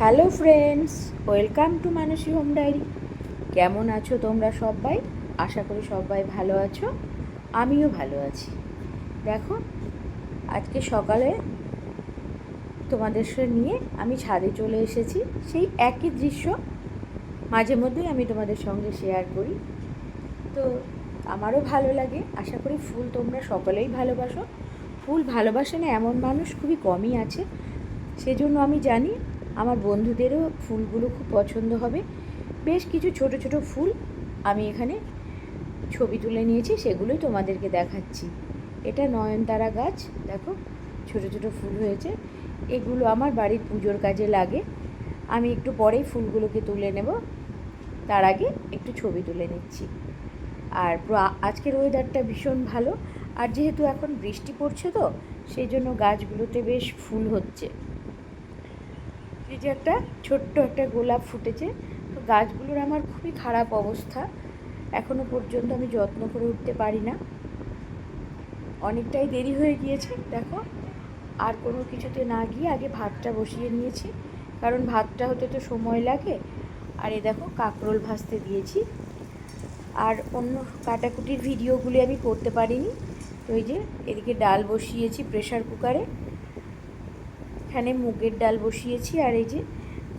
Hello friends, welcome to Manasi home diary. কেমন আছো তোমরা সবাই? আশা করি সবাই ভালো আছো, আমিও ভালো আছি। দেখো, আজকে সকালে তোমাদের নিয়ে আমি ছাদে চলে এসেছি। সেই একই দৃশ্য মাঝে মধ্যেই আমি তোমাদের সঙ্গে শেয়ার করি, তো আমারও ভালো লাগে। আশা করি ফুল তোমরা সকলেই ভালোবাসো। ফুল ভালোবাসে না এমন মানুষ খুবই কমই আছে। সেজন্য আমি জানি আমার বন্ধুদেরও ফুলগুলো খুব পছন্দ হবে। বেশ কিছু ছোট ছোট ফুল আমি এখানে ছবি তুলে নিয়েছি, সেগুলোই তোমাদেরকে দেখাচ্ছি। এটা নয়নতারা গাছ, দেখো ছোট ছোট ফুল হয়েছে। এগুলো আমার বাড়ির পুজোর কাজে লাগে। আমি একটু পরেই ফুলগুলোকে তুলে নেব, তার আগে একটু ছবি তুলে নিচ্ছি। আর আজকের ওয়েদারটা ভীষণ ভালো, আর যেহেতু এখন বৃষ্টি পড়ছে তো সেই জন্য গাছগুলোতে বেশ ফুল হচ্ছে। এই যে একটা ছোট্ট একটা গোলাপ ফুটেছে। তো গাছগুলোর আমার খুবই খারাপ অবস্থা, এখনও পর্যন্ত আমি যত্ন করে উঠতে পারি না। অনেকটাই দেরি হয়ে গিয়েছে দেখো। আর কোনো কিছুতে না গিয়ে আগে ভাতটা বসিয়ে নিয়েছি, কারণ ভাতটা হতে তো সময় লাগে। আর এ দেখো কাঁকরোল ভাজতে দিয়েছি। আর অন্য কাটাকুটির ভিডিওগুলি আমি করতে পারিনি। তো এই যে এদিকে ডাল বসিয়েছি প্রেশার কুকারে, এখানে মুগের ডাল বসিয়েছি। আর এই যে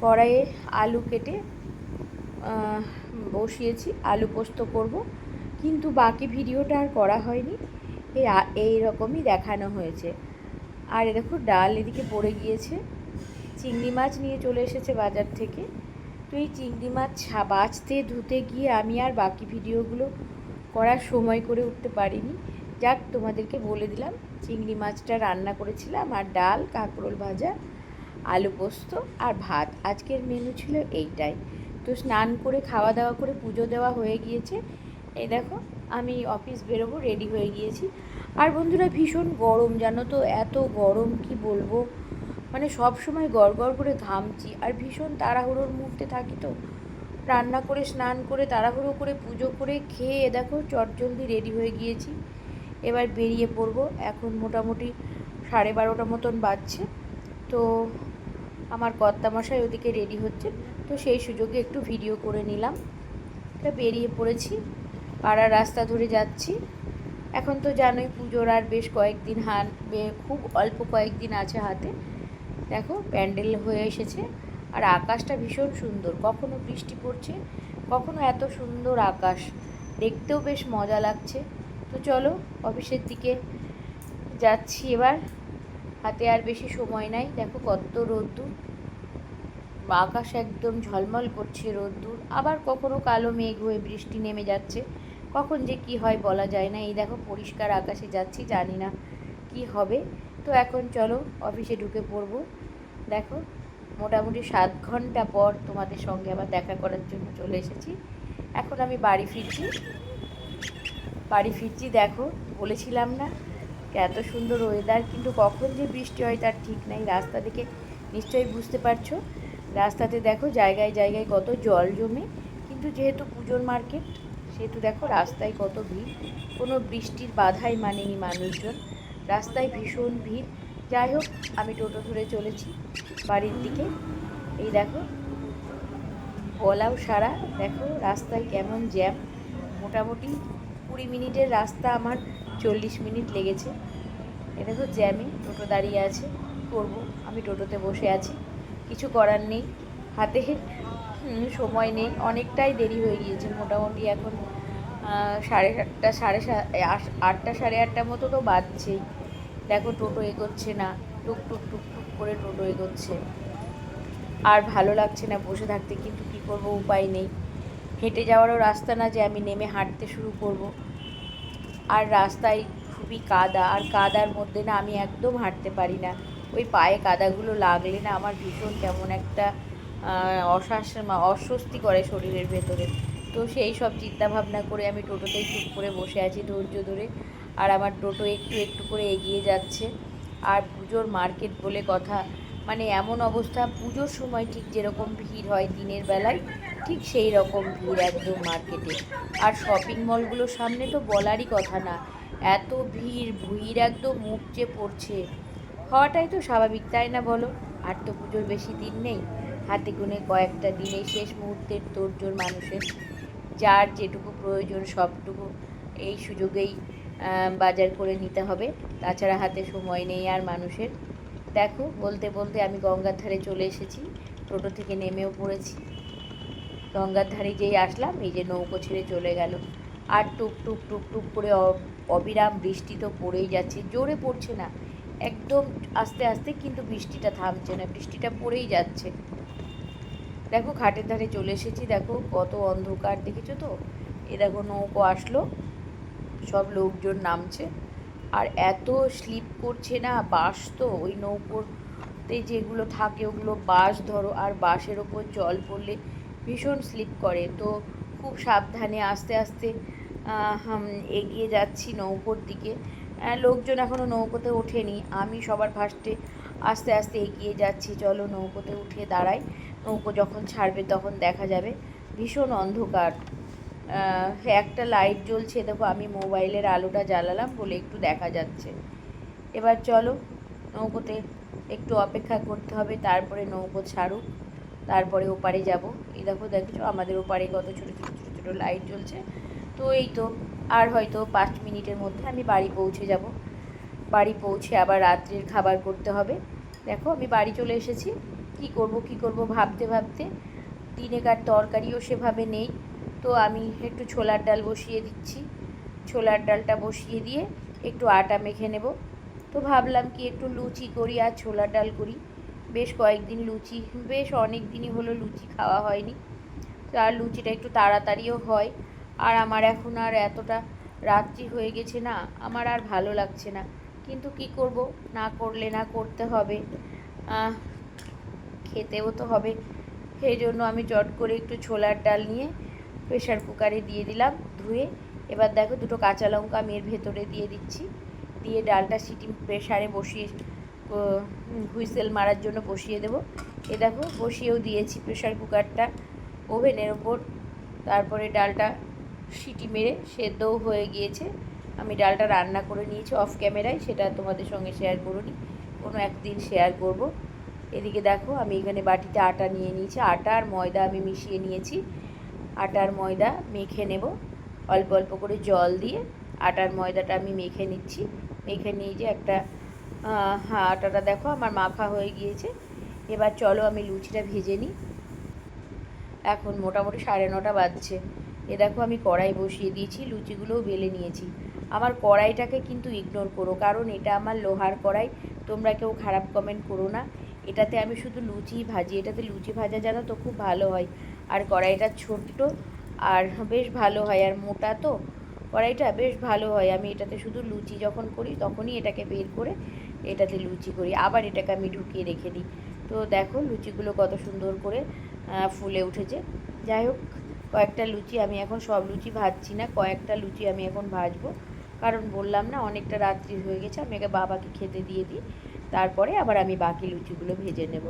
কড়াইয়ে আলু কেটে বসিয়েছি, আলু পোস্ত করব। কিন্তু বাকি ভিডিওটা আর করা হয়নি, এই রকমই দেখানো হয়েছে। আর এ দেখো ডাল এদিকে পড়ে গিয়েছে। চিংড়ি মাছ নিয়ে চলে এসেছে বাজার থেকে। তো এই চিংড়ি মাছ বাছতে ধুতে গিয়ে আমি আর বাকি ভিডিওগুলো করার সময় করে উঠতে পারিনি। যাক, তোমাদেরকে বলে দিলাম চিংড়ি মাছটা রান্না করেছিলাম, আর ডাল, কাঁকরোল ভাজা, আলু পোস্ত আর ভাত। আজকের মেনু ছিল এইটাই। তো স্নান করে খাওয়া দাওয়া করে পুজো দেওয়া হয়ে গিয়েছে। এই দেখো আমি অফিস বেরোবো, রেডি হয়ে গিয়েছি। আর বন্ধুরা ভীষণ গরম, জানো তো, এত গরম কি বলবো। মানে সব সময় গড়গড় করে ঘামছি, আর ভীষণ তাড়াহুড়োর মুহূর্তে থাকি। তো রান্না করে স্নান করে তাড়াহুড়ো করে পুজো করে খেয়ে দেখো চটজলদি রেডি হয়ে গিয়েছি। এবার বেরিয়ে পড়বো। এখন মোটামুটি 12:30 মতন বাজছে। তো আমার কর্তামশাই ওদিকে রেডি হচ্ছে, তো সেই সুযোগে একটু ভিডিও করে নিলাম। তা বেরিয়ে পড়েছি, পাড়ার রাস্তা ধরে যাচ্ছি। এখন তো জানোই পুজোর আর বেশ কয়েকদিন খুব অল্প কয়েকদিন আছে হাতে। দেখো প্যান্ডেল হয়ে এসেছে, আর আকাশটা ভীষণ সুন্দর। কখনো বৃষ্টি পড়ছে, কখনো এত সুন্দর আকাশ, দেখতেও বেশ মজা লাগছে। তো চলো অফিসের দিকে যাচ্ছি এবার। হাতে আর বেশি সময় নাই। দেখো কত রোদ্দুর, আকাশ একদম ঝলমল করছে রোদ্দুর। আবার কখনো কালো মেঘ হয়ে বৃষ্টি নেমে যাচ্ছে, কখন যে কি হয় বলা যায় না। এই দেখো পরিষ্কার আকাশে যাচ্ছি, জানি না কি হবে। তো এখন চলো অফিসে ঢুকে পড়বো। দেখো মোটামুটি 7 ঘন্টা পর তোমাদের সঙ্গে আবার দেখা করার জন্য চলে এসেছি। এখন আমি বাড়ি ফিরছি। দেখো বলেছিলাম না এত সুন্দর ওয়েদার, কিন্তু কখন যে বৃষ্টি হয় তার ঠিক নাই। রাস্তা দেখে নিশ্চয়ই বুঝতে পারছো, রাস্তাতে দেখো জায়গায় জায়গায় কত জল জমে। কিন্তু যেহেতু পুজোর মার্কেট, সেহেতু দেখো রাস্তায় কত ভিড়। কোনো বৃষ্টির বাধাই মানেনি মানুষজন, রাস্তায় ভীষণ ভিড়। যাই হোক, আমি টোটো ধরে চলেছি বাড়ির দিকে। এই দেখো বলাও সারা, দেখো রাস্তায় কেমন জ্যাম। মোটামুটি 20 মিনিটের রাস্তা আমার 40 মিনিট লেগেছে। এ দেখো জ্যামে টোটো দাঁড়িয়ে আছে, করবো। আমি টোটোতে বসে আছি, কিছু করার নেই, হাতে সময় নেই। অনেকটাই দেরি হয়ে গিয়েছে, মোটামুটি এখন 7:30 8টা 8:30 মতো তো বাজছেই। দেখো টোটো এগোচ্ছে না, টুক টুক করে টোটো এগোচ্ছে। আর ভালো লাগছে না বসে থাকতে, কিন্তু কী করবো, উপায় নেই। হেঁটে যাওয়ারও রাস্তা না যে আমি নেমে হাঁটতে শুরু করব। আর রাস্তায় খুবই কাদা, আর কাদার মধ্যে না আমি একদম হাঁটতে পারি না। ওই পায়ে কাদাগুলো লাগলে না আমার ভীষণ কেমন একটা অস্বস্তি করে শরীরের ভেতরে। তো সেই সব চিন্তাভাবনা করে আমি টোটোতেই চুপ করে বসে আছি ধৈর্য ধরে। আর আমার টোটো একটু একটু করে এগিয়ে যাচ্ছে। আর পুজোর মার্কেট বলে কথা, মানে এমন অবস্থা, পুজোর সময় ঠিক যেরকম ভিড় হয় দিনের বেলায়, ঠিক সেই রকম ভিড় একদম মার্কেটে। আর শপিং মলগুলোর সামনে তো বলারই কথা না, এত ভিড় একদম উপচে পড়ছে। হওয়াটাই তো স্বাভাবিক, তাই না বলো? আর তো পুজোর বেশি দিন নেই। হাতে গুনে কয়েকটা দিনে শেষ মুহূর্তের তোড়জোড় মানুষের, যার যেটুকু প্রয়োজন সবটুকু এই সুযোগেই বাজার করে নিতে হবে, তাছাড়া হাতে সময় নেই আর মানুষের। দেখো বলতে বলতে আমি গঙ্গার ধারে চলে এসেছি, টোটো থেকে নেমেও পড়েছি। গঙ্গার ধারে যেই আসলাম, এই যে নৌকো ছেড়ে চলে গেল। আর টুক টুক টুক টুক করে অবিরাম বৃষ্টি তো পড়েই যাচ্ছে, জোরে পড়ছে না, একদম আস্তে আস্তে, কিন্তু বৃষ্টিটা থামছে না, বৃষ্টিটা পড়েই যাচ্ছে। দেখো ঘাটের ধারে চলে এসেছি, দেখো কত অন্ধকার, দেখেছো তো? এ দেখো নৌকো আসলো, সব লোকজন নামছে, আর এত স্লিপ করছে না, বাঁশ তো ওই নৌকোতে যেগুলো থাকে ওগুলো বাঁশ ধরো, আর বাঁশের ওপর জল পড়লে ভীষণ স্লিপ করে। তো খুব সাবধানে আস্তে আস্তে এগিয়ে যাচ্ছি নৌকোর দিকে। লোকজন এখনও নৌকোতে ওঠেনি, আমি সবার ফার্স্টে আস্তে আস্তে এগিয়ে যাচ্ছি। চলো নৌকোতে উঠে দাঁড়াই, নৌকো যখন ছাড়বে তখন দেখা যাবে। ভীষণ অন্ধকার, একটা লাইট জ্বলছে, দেখো আমি মোবাইলের আলোটা জ্বালালাম বলে একটু দেখা যাচ্ছে। এবার চলো, নৌকোতে একটু অপেক্ষা করতে হবে, তারপরে নৌকো ছাড়ুক, তারপরে ওপারে যাব। এই দেখো, দেখছো আমাদের ওপারে কত ছোটো ছোটো ছোটো ছোটো লাইট জ্বলছে। তো এই তো আর হয়তো 5 মিনিটের মধ্যে আমি বাড়ি পৌঁছে যাব। বাড়ি পৌঁছে আবার রাত্রির খাবার করতে হবে। দেখো আমি বাড়ি চলে এসেছি, কি করব ভাবতে ভাবতে দিনেকার তরকারিও সেভাবে নেই। তো আমি একটু ছোলার ডাল বসিয়ে দিচ্ছি, ছোলার ডালটা বসিয়ে দিয়ে একটু আটা মেখে নেব। তো ভাবলাম কি একটু লুচি করি আর ছোলার ডাল করি। বেশ কয়েকদিন লুচি, বেশ অনেক দিনই হলো লুচি খাওয়া হয়নি। তো আর লুচিটা একটু তাড়াতাড়িও হয়, আর আমার এখন আর এতটা রাত্রি হয়ে গেছে না, আমার আর ভালো লাগছে না, কিন্তু কি করব, না করলে না করতে হবে, খেতেও তো হবে। সেই জন্য আমি চট করে একটু ছোলার ডাল নিয়ে প্রেশার কুকারে দিয়ে দিলাম ধুয়ে। এবার দেখো দুটো কাঁচা লঙ্কা আমি এর ভেতরে দিয়ে দিচ্ছি, দিয়ে ডালটা সিটি প্রেশারে বসিয়ে হুইসেল মারার জন্য বসিয়ে দেবো। এ দেখো বসিয়েও দিয়েছি প্রেশার কুকারটা ওভেনের ওপর। তারপরে ডালটা সিটি মেরে সেদ্ধও হয়ে গিয়েছে। আমি ডালটা রান্না করে নিয়েছি অফ ক্যামেরায়, সেটা তোমাদের সঙ্গে শেয়ার করিনি, কোনো একদিন শেয়ার করব। এদিকে দেখো আমি এখানে বাটিতে আটা নিয়ে নিয়েছি, আটা আর ময়দা আমি মিশিয়ে নিয়েছি। আটার ময়দা মেখে নেব, অল্প অল্প করে জল দিয়ে আটার ময়দাটা আমি মেখে নিচ্ছি। মেখে নিয়ে যে একটা হ্যাঁ, আটাটা দেখো আমার মাখা হয়ে গিয়েছে। এবার চলো আমি লুচিটা ভেজে নিই। এখন মোটামুটি 9:30 বাজছে। এ দেখো আমি কড়াই বসিয়ে দিয়েছি, লুচিগুলোও বেলে নিয়েছি। আমার কড়াইটাকে কিন্তু ইগনোর করো, কারণ এটা আমার লোহার কড়াই, তোমরা কেউ খারাপ কমেন্ট করো না। এটাতে আমি শুধু লুচিই ভাজি, এটাতে লুচি ভাজা জানো তো খুব ভালো হয়। আর কড়াইটা ছোট্ট আর বেশ ভালো হয়, আর মোটা তো কড়াইটা, বেশ ভালো হয়। আমি এটাতে শুধু লুচি যখন করি তখনই এটাকে বের করে এটাতে লুচি করি, আবার এটাকে আমি ঢুকিয়ে রেখে দিই। তো দেখো লুচিগুলো কত সুন্দর করে ফুলে উঠেছে। যাই হোক, কয়েকটা লুচি, আমি এখন সব লুচি ভাজছি না, কয়েকটা লুচি আমি এখন ভাজবো, কারণ বললাম না অনেকটা রাত্রি হয়ে গেছে, আমি আগে বাবাকে খেতে দিয়ে দিই, তারপরে আবার আমি বাকি লুচিগুলো ভেজে নেব।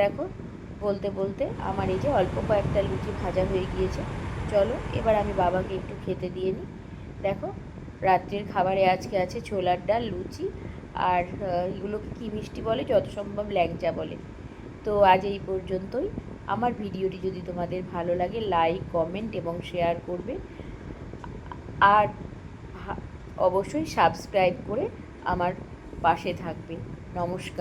দেখো বলতে বলতে আমার এই যে অল্প কয়েকটা লুচি ভাজা হয়ে গিয়েছে। চলো এবার আমি বাবাকে একটু খেতে দিয়ে নিই। দেখো রাত্রির খাবারে আজকে আছে ছোলার ডাল, লুচি, আর এগুলোকে কী মিষ্টি বলে, যত সম্ভব ল্যাংচা বলে। তো আজ এই পর্যন্তই। আমার ভিডিওটি যদি তোমাদের ভালো লাগে লাইক, কমেন্ট এবং শেয়ার করবে, আর অবশ্যই সাবস্ক্রাইব করে আমার পাশে থাকবে। নমস্কার।